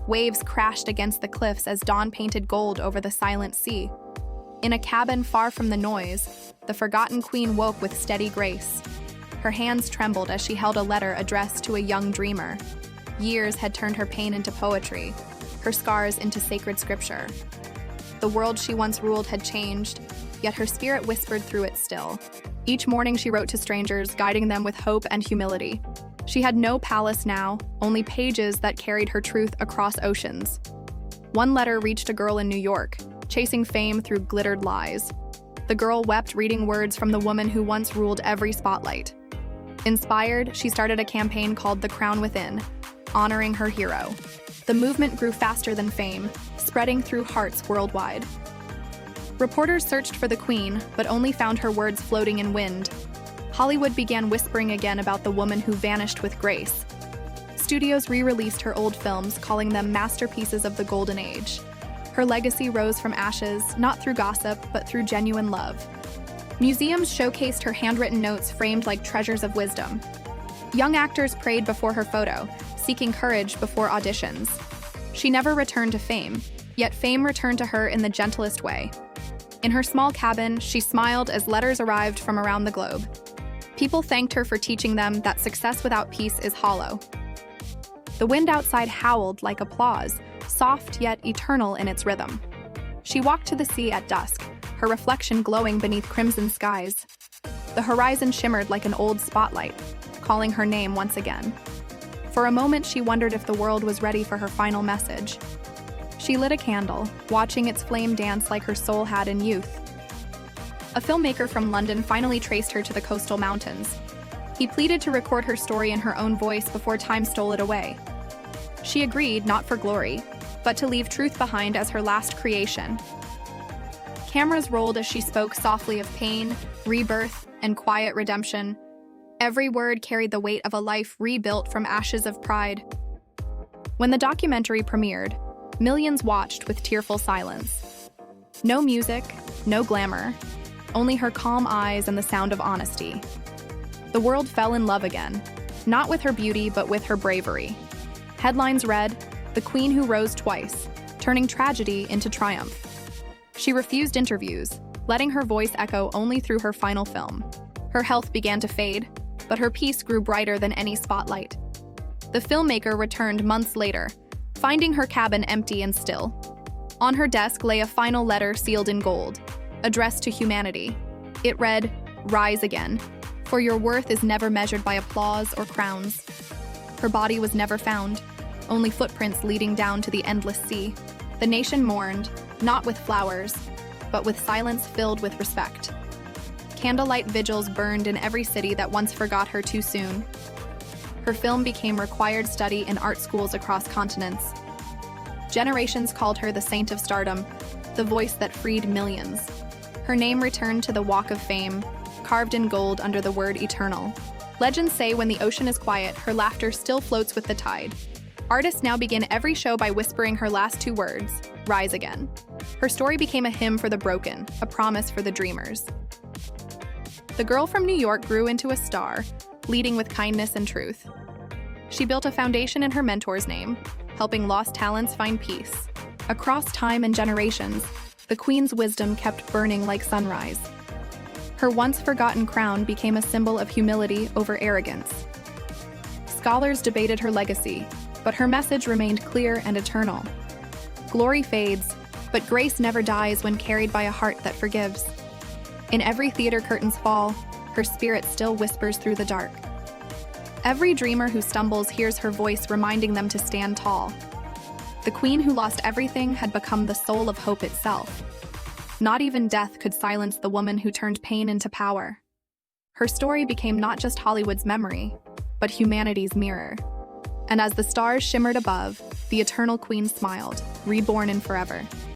Waves crashed against the cliffs as dawn painted gold over the silent sea. In a cabin far from the noise, the forgotten queen woke with steady grace. Her hands trembled as she held a letter addressed to a young dreamer. Years had turned her pain into poetry, her scars into sacred scripture. The world she once ruled had changed, yet her spirit whispered through it still. Each morning she wrote to strangers, guiding them with hope and humility. She had no palace now, only pages that carried her truth across oceans. One letter reached a girl in New York, chasing fame through glittered lies. The girl wept reading words from the woman who once ruled every spotlight. Inspired, she started a campaign called The Crown Within, honoring her hero. The movement grew faster than fame, spreading through hearts worldwide. Reporters searched for the queen, but only found her words floating in wind. Hollywood began whispering again about the woman who vanished with grace. Studios re-released her old films, calling them masterpieces of the golden age. Her legacy rose from ashes, not through gossip, but through genuine love. Museums showcased her handwritten notes framed like treasures of wisdom. Young actors prayed before her photo, seeking courage before auditions. She never returned to fame, yet fame returned to her in the gentlest way. In her small cabin, she smiled as letters arrived from around the globe. People thanked her for teaching them that success without peace is hollow. The wind outside howled like applause, soft yet eternal in its rhythm. She walked to the sea at dusk, her reflection glowing beneath crimson skies. The horizon shimmered like an old spotlight, calling her name once again. For a moment, she wondered if the world was ready for her final message. She lit a candle, watching its flame dance like her soul had in youth. A filmmaker from London finally traced her to the coastal mountains. He pleaded to record her story in her own voice before time stole it away. She agreed, not for glory, but to leave truth behind as her last creation. Cameras rolled as she spoke softly of pain, rebirth, and quiet redemption. Every word carried the weight of a life rebuilt from ashes of pride. When the documentary premiered, millions watched with tearful silence. No music, no glamour, only her calm eyes and the sound of honesty. The world fell in love again, not with her beauty but with her bravery. Headlines read, "The Queen Who Rose Twice, Turning Tragedy into Triumph." She refused interviews, letting her voice echo only through her final film. Her health began to fade, but her peace grew brighter than any spotlight. The filmmaker returned months later, finding her cabin empty and still. On her desk lay a final letter sealed in gold, addressed to humanity. It read, "Rise again, for your worth is never measured by applause or crowns." Her body was never found, only footprints leading down to the endless sea. The nation mourned, not with flowers, but with silence filled with respect. Candlelight vigils burned in every city that once forgot her too soon. Her film became required study in art schools across continents. Generations called her the Saint of Stardom, the voice that freed millions. Her name returned to the Walk of Fame, carved in gold under the word eternal. Legends say when the ocean is quiet, her laughter still floats with the tide. Artists now begin every show by whispering her last two words, "Rise again." Her story became a hymn for the broken, a promise for the dreamers. The girl from New York grew into a star, leading with kindness and truth. She built a foundation in her mentor's name, helping lost talents find peace. Across time and generations, the Queen's wisdom kept burning like sunrise. Her once forgotten crown became a symbol of humility over arrogance. Scholars debated her legacy, but her message remained clear and eternal. Glory fades, but grace never dies when carried by a heart that forgives. In every theater curtains fall, her spirit still whispers through the dark. Every dreamer who stumbles hears her voice reminding them to stand tall. The queen who lost everything had become the soul of hope itself. Not even death could silence the woman who turned pain into power. Her story became not just Hollywood's memory, but humanity's mirror. And as the stars shimmered above, the eternal queen smiled, reborn in forever.